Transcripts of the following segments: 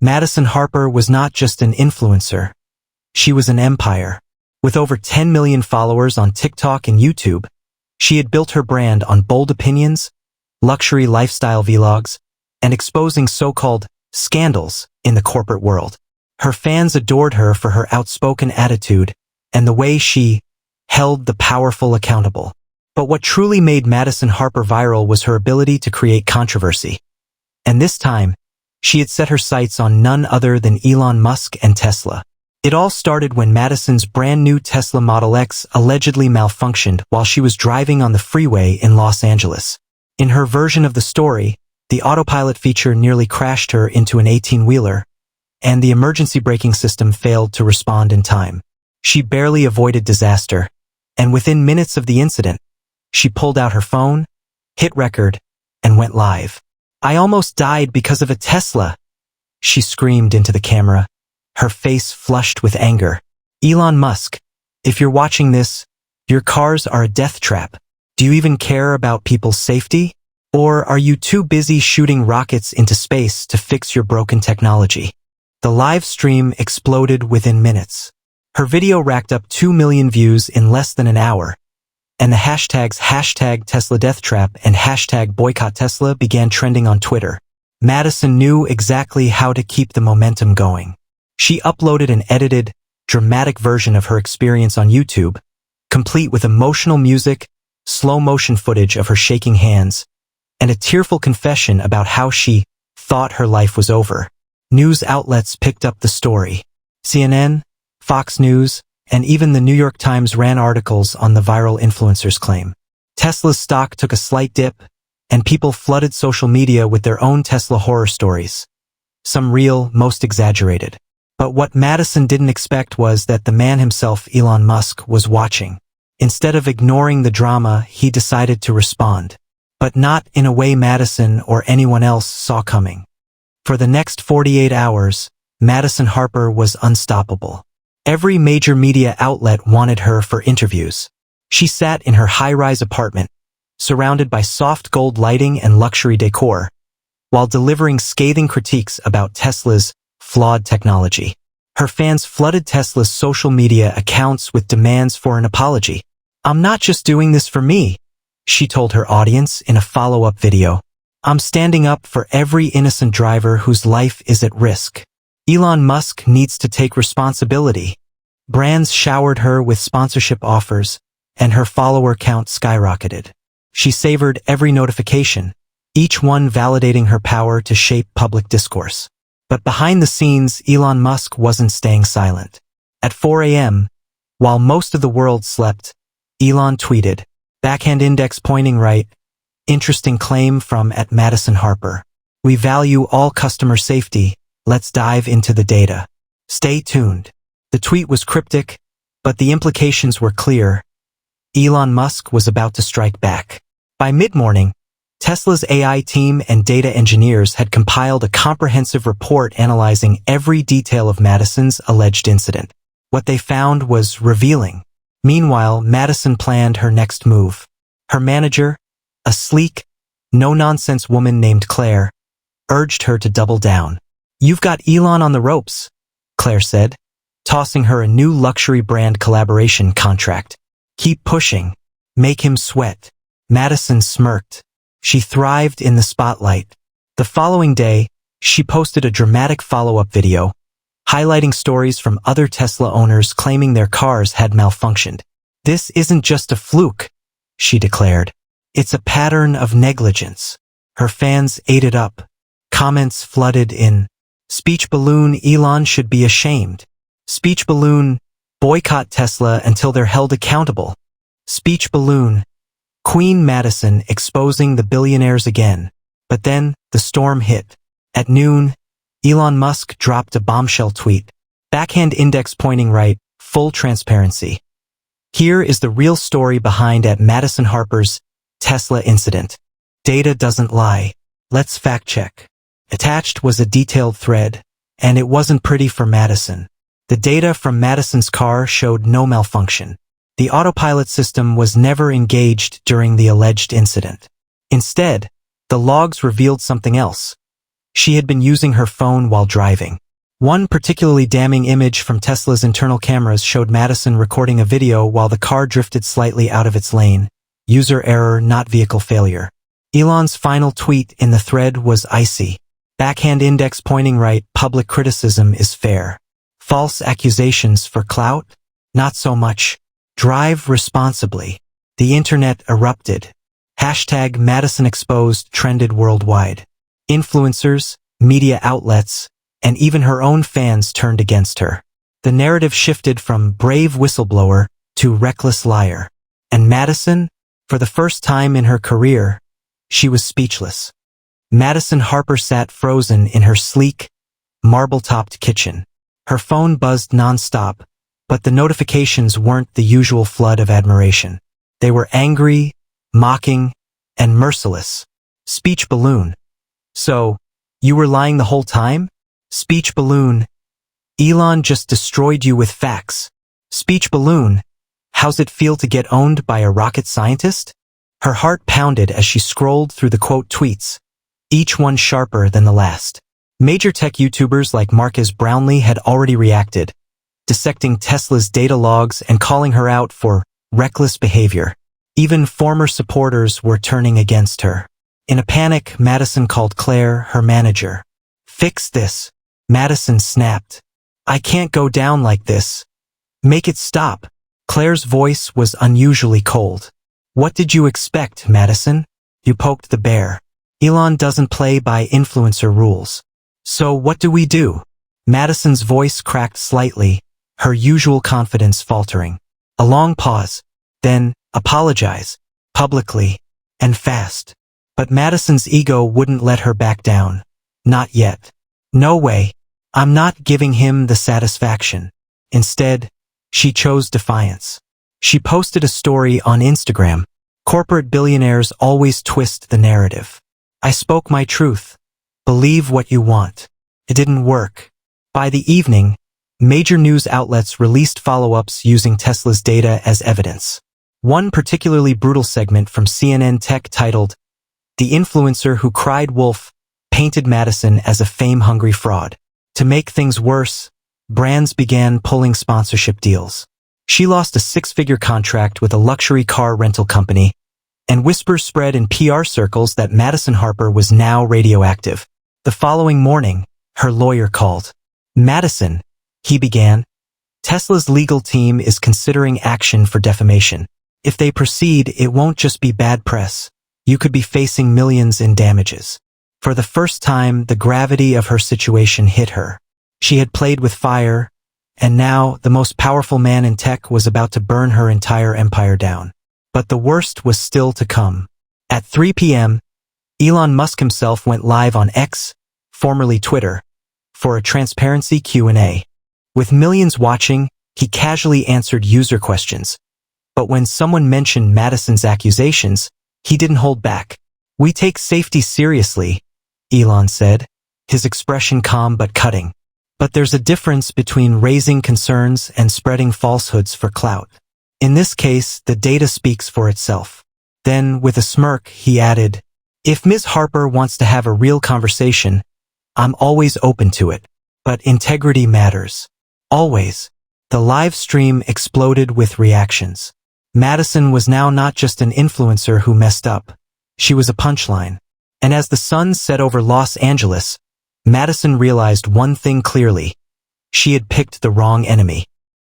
Madison Harper was not just an influencer. She was an empire. With over 10 million followers on TikTok and YouTube, she had built her brand on bold opinions, luxury lifestyle vlogs, and exposing so-called scandals in the corporate world. Her fans adored her for her outspoken attitude and the way she held the powerful accountable. But what truly made Madison Harper viral was her ability to create controversy. And this time, she had set her sights on none other than Elon Musk and Tesla. It all started when Madison's brand new Tesla Model X allegedly malfunctioned while she was driving on the freeway in Los Angeles. In her version of the story, the autopilot feature nearly crashed her into an 18-wheeler, and the emergency braking system failed to respond in time. She barely avoided disaster, and within minutes of the incident, she pulled out her phone, hit record, and went live. "I almost died because of a Tesla," she screamed into the camera, her face flushed with anger. "Elon Musk, if you're watching this, your cars are a death trap. Do you even care about people's safety? Or are you too busy shooting rockets into space to fix your broken technology?" The live stream exploded within minutes. Her video racked up 2 million views in less than an hour, and the hashtags #TeslaDeathTrap and #BoycottTesla began trending on Twitter. Madison knew exactly how to keep the momentum going. She uploaded an edited, dramatic version of her experience on YouTube, complete with emotional music, slow-motion footage of her shaking hands, and a tearful confession about how she thought her life was over. News outlets picked up the story. CNN, Fox News, and even the New York Times ran articles on the viral influencer's claim. Tesla's stock took a slight dip, and people flooded social media with their own Tesla horror stories. Some real, most exaggerated. But what Madison didn't expect was that the man himself, Elon Musk, was watching. Instead of ignoring the drama, he decided to respond. But not in a way Madison or anyone else saw coming. For the next 48 hours, Madison Harper was unstoppable. Every major media outlet wanted her for interviews. She sat in her high-rise apartment, surrounded by soft gold lighting and luxury decor, while delivering scathing critiques about Tesla's flawed technology. Her fans flooded Tesla's social media accounts with demands for an apology. "I'm not just doing this for me," she told her audience in a follow-up video. "I'm standing up for every innocent driver whose life is at risk. Elon Musk needs to take responsibility." Brands showered her with sponsorship offers, and her follower count skyrocketed. She savored every notification, each one validating her power to shape public discourse. But behind the scenes, Elon Musk wasn't staying silent. At 4 a.m., while most of the world slept, Elon tweeted, "Backhand index pointing right. Interesting claim from @Madison Harper. We value all customer safety. Let's dive into the data. Stay tuned." The tweet was cryptic, but the implications were clear. Elon Musk was about to strike back. By mid-morning, Tesla's AI team and data engineers had compiled a comprehensive report analyzing every detail of Madison's alleged incident. What they found was revealing. Meanwhile, Madison planned her next move. Her manager, a sleek, no-nonsense woman named Claire, urged her to double down. "You've got Elon on the ropes," Claire said, tossing her a new luxury brand collaboration contract. "Keep pushing. Make him sweat." Madison smirked. She thrived in the spotlight. The following day, she posted a dramatic follow-up video, highlighting stories from other Tesla owners claiming their cars had malfunctioned. "This isn't just a fluke," she declared. "It's a pattern of negligence." Her fans ate it up. Comments flooded in. "Speech balloon, Elon should be ashamed." "Speech balloon, boycott Tesla until they're held accountable." "Speech balloon, Queen Madison exposing the billionaires again." But then, the storm hit. At noon, Elon Musk dropped a bombshell tweet. "Backhand index pointing right, full transparency." Here is the real story behind @Madison Harper's Tesla incident. Data doesn't lie. Let's fact check. Attached was a detailed thread, and it wasn't pretty for Madison. The data from Madison's car showed no malfunction. The autopilot system was never engaged during the alleged incident. Instead, the logs revealed something else. She had been using her phone while driving. One particularly damning image from Tesla's internal cameras showed Madison recording a video while the car drifted slightly out of its lane. User error, not vehicle failure. Elon's final tweet in the thread was icy. Backhand index pointing right, public criticism is fair. False accusations for clout? Not so much. Drive responsibly. The internet erupted. Hashtag Madison exposed trended worldwide. Influencers, media outlets, and even her own fans turned against her. The narrative shifted from brave whistleblower to reckless liar. And Madison, for the first time in her career, she was speechless. Madison Harper sat frozen in her sleek, marble-topped kitchen. Her phone buzzed nonstop, but the notifications weren't the usual flood of admiration. They were angry, mocking, and merciless. Speech balloon. So, you were lying the whole time? Speech balloon. Elon just destroyed you with facts. Speech balloon. How's it feel to get owned by a rocket scientist? Her heart pounded as she scrolled through the quote tweets, each one sharper than the last. Major tech YouTubers like Marques Brownlee had already reacted, dissecting Tesla's data logs and calling her out for reckless behavior. Even former supporters were turning against her. In a panic, Madison called Claire, her manager. "Fix this," Madison snapped. "I can't go down like this. Make it stop." Claire's voice was unusually cold. "What did you expect, Madison? You poked the bear. Elon doesn't play by influencer rules. So what do we do?" Madison's voice cracked slightly, her usual confidence faltering. A long pause. Then, apologize. Publicly. And fast. But Madison's ego wouldn't let her back down. Not yet. "No way. I'm not giving him the satisfaction." Instead, she chose defiance. She posted a story on Instagram. Corporate billionaires always twist the narrative. "I spoke my truth. Believe what you want." It didn't work. By the evening, major news outlets released follow-ups using Tesla's data as evidence. One particularly brutal segment from CNN Tech titled, "The Influencer Who Cried Wolf," painted Madison as a fame-hungry fraud. To make things worse, brands began pulling sponsorship deals. She lost a six-figure contract with a luxury car rental company, and whispers spread in PR circles that Madison Harper was now radioactive. The following morning, her lawyer called. "Madison," he began, "Tesla's legal team is considering action for defamation. If they proceed, it won't just be bad press. You could be facing millions in damages." For the first time, the gravity of her situation hit her. She had played with fire, and now the most powerful man in tech was about to burn her entire empire down. But the worst was still to come. At 3 p.m., Elon Musk himself went live on X, formerly Twitter, for a transparency Q&A. With millions watching, he casually answered user questions. But when someone mentioned Madison's accusations, he didn't hold back. "We take safety seriously," Elon said, his expression calm but cutting. "But there's a difference between raising concerns and spreading falsehoods for clout. In this case, the data speaks for itself." Then, with a smirk, he added, "If Ms. Harper wants to have a real conversation, I'm always open to it. But integrity matters. Always." The live stream exploded with reactions. Madison was now not just an influencer who messed up. She was a punchline. And as the sun set over Los Angeles, Madison realized one thing clearly. She had picked the wrong enemy.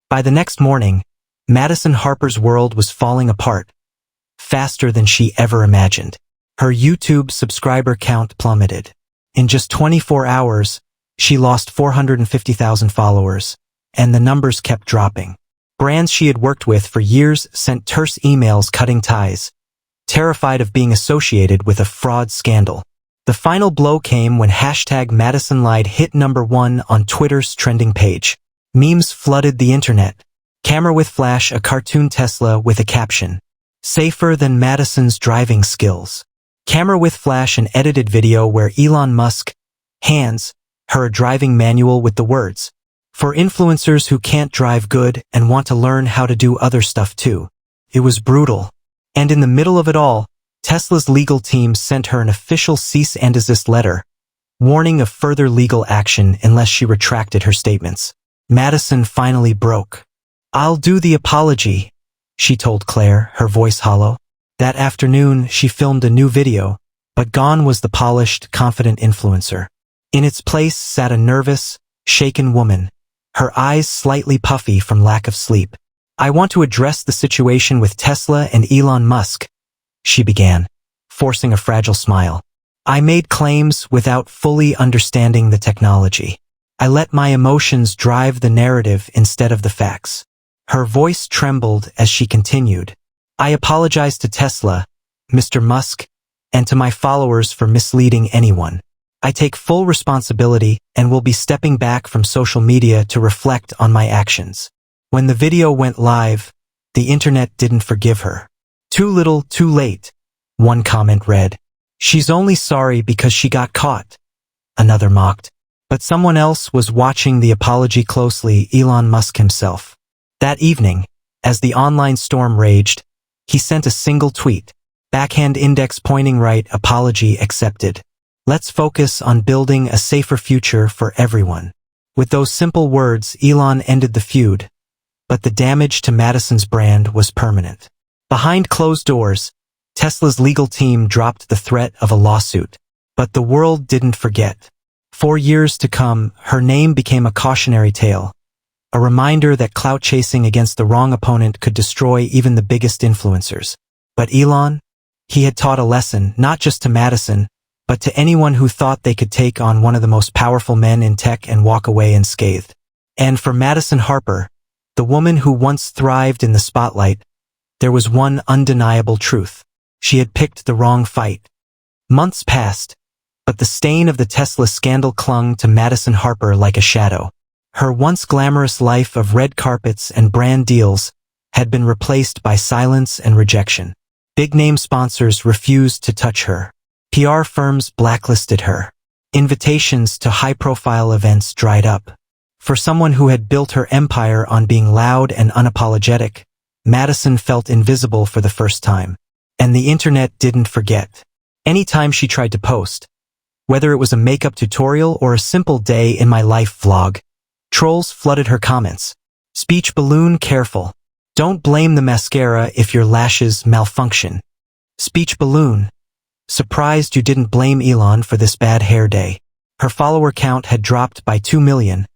By the next morning, Madison Harper's world was falling apart, faster than she ever imagined. Her YouTube subscriber count plummeted. In just 24 hours, she lost 450,000 followers, and the numbers kept dropping. Brands she had worked with for years sent terse emails cutting ties, terrified of being associated with a fraud scandal. The final blow came when hashtag Madison Lied hit #1 on Twitter's trending page. Memes flooded the internet. Camera with flash, a cartoon Tesla with a caption, "Safer than Madison's driving skills." Camera with flash, an edited video where Elon Musk hands her a driving manual with the words, "For influencers who can't drive good and want to learn how to do other stuff too." It was brutal. And in the middle of it all, Tesla's legal team sent her an official cease and desist letter, warning of further legal action unless she retracted her statements. Madison finally broke. "I'll do the apology," she told Claire, her voice hollow. That afternoon, she filmed a new video, but gone was the polished, confident influencer. In its place sat a nervous, shaken woman, her eyes slightly puffy from lack of sleep. "I want to address the situation with Tesla and Elon Musk," she began, forcing a fragile smile. "I made claims without fully understanding the technology. I let my emotions drive the narrative instead of the facts." Her voice trembled as she continued. "I apologize to Tesla, Mr. Musk, and to my followers for misleading anyone. I take full responsibility and will be stepping back from social media to reflect on my actions." When the video went live, the internet didn't forgive her. "Too little, too late," one comment read. "She's only sorry because she got caught," another mocked. But someone else was watching the apology closely, Elon Musk himself. That evening, as the online storm raged, he sent a single tweet. "Backhand index pointing right, apology accepted. Let's focus on building a safer future for everyone." With those simple words, Elon ended the feud, but the damage to Madison's brand was permanent. Behind closed doors, Tesla's legal team dropped the threat of a lawsuit. But the world didn't forget. For years to come, her name became a cautionary tale, a reminder that clout chasing against the wrong opponent could destroy even the biggest influencers. But Elon? He had taught a lesson, not just to Madison, but to anyone who thought they could take on one of the most powerful men in tech and walk away unscathed. And for Madison Harper, the woman who once thrived in the spotlight, there was one undeniable truth. She had picked the wrong fight. Months passed, but the stain of the Tesla scandal clung to Madison Harper like a shadow. Her once glamorous life of red carpets and brand deals had been replaced by silence and rejection. Big-name sponsors refused to touch her. PR firms blacklisted her. Invitations to high-profile events dried up. For someone who had built her empire on being loud and unapologetic, Madison felt invisible for the first time. And the internet didn't forget. Anytime she tried to post, whether it was a makeup tutorial or a simple day in my life vlog, trolls flooded her comments. "Speech balloon, careful. Don't blame the mascara if your lashes malfunction. Speech balloon. Surprised you didn't blame Elon for this bad hair day." Her follower count had dropped by 2 million,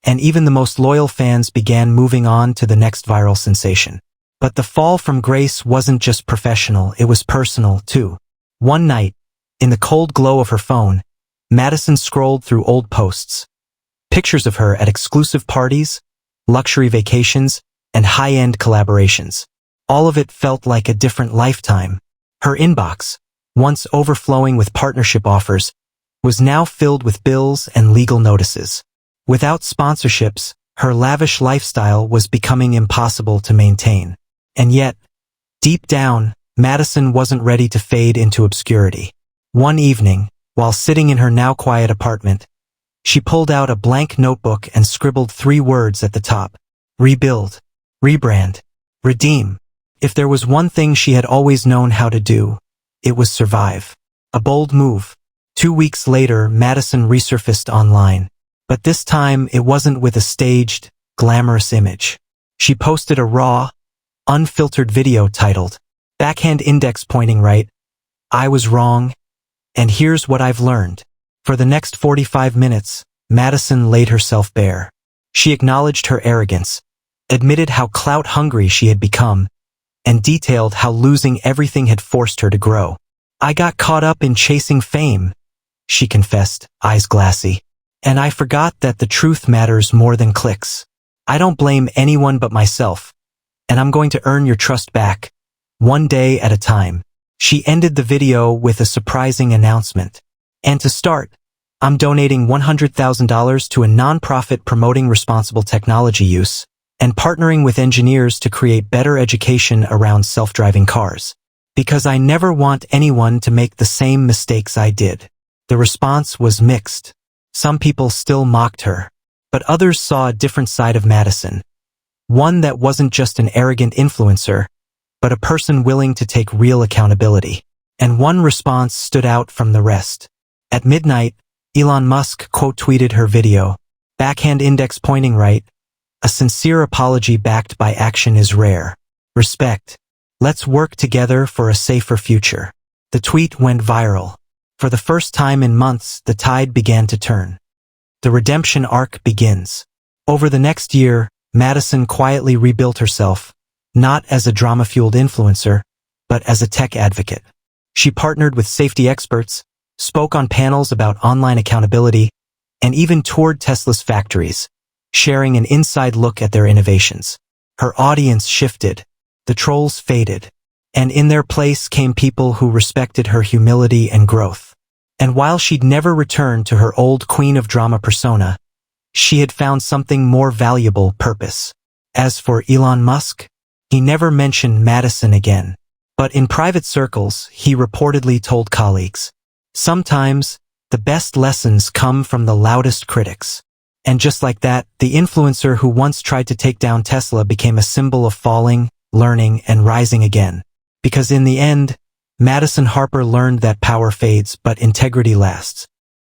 and even the most loyal fans began moving on to the next viral sensation. But the fall from grace wasn't just professional, it was personal, too. One night, in the cold glow of her phone, Madison scrolled through old posts. Pictures of her at exclusive parties, luxury vacations, and high-end collaborations. All of it felt like a different lifetime. Her inbox, once overflowing with partnership offers, was now filled with bills and legal notices. Without sponsorships, her lavish lifestyle was becoming impossible to maintain. And yet, deep down, Madison wasn't ready to fade into obscurity. One evening, while sitting in her now quiet apartment, she pulled out a blank notebook and scribbled 3 words at the top. Rebuild, rebrand, redeem. If there was one thing she had always known how to do, it was survive. A bold move. 2 weeks later, Madison resurfaced online. But this time, it wasn't with a staged, glamorous image. She posted a raw, unfiltered video titled, "Backhand index pointing right. I was wrong, and here's what I've learned." For the next 45 minutes, Madison laid herself bare. She acknowledged her arrogance, admitted how clout-hungry she had become, and detailed how losing everything had forced her to grow. "I got caught up in chasing fame," she confessed, eyes glassy. "And I forgot that the truth matters more than clicks. I don't blame anyone but myself, and I'm going to earn your trust back, one day at a time." She ended the video with a surprising announcement. "And to start, I'm donating $100,000 to a nonprofit promoting responsible technology use and partnering with engineers to create better education around self-driving cars. Because I never want anyone to make the same mistakes I did." The response was mixed. Some people still mocked her, but others saw a different side of Madison. One that wasn't just an arrogant influencer, but a person willing to take real accountability. And one response stood out from the rest. At midnight, Elon Musk quote-tweeted her video. Backhand index pointing right. A sincere apology backed by action is rare. Respect. Let's work together for a safer future. The tweet went viral. For the first time in months, the tide began to turn. The redemption arc begins. Over the next year, Madison quietly rebuilt herself, not as a drama-fueled influencer, but as a tech advocate. She partnered with safety experts, spoke on panels about online accountability, and even toured Tesla's factories, sharing an inside look at their innovations. Her audience shifted, the trolls faded, and in their place came people who respected her humility and growth. And while she'd never returned to her old queen of drama persona, she had found something more valuable: purpose. As for Elon Musk, he never mentioned Madison again. But in private circles, he reportedly told colleagues, "Sometimes, the best lessons come from the loudest critics." And just like that, the influencer who once tried to take down Tesla became a symbol of falling, learning, and rising again. Because in the end, Madison Harper learned that power fades, but integrity lasts.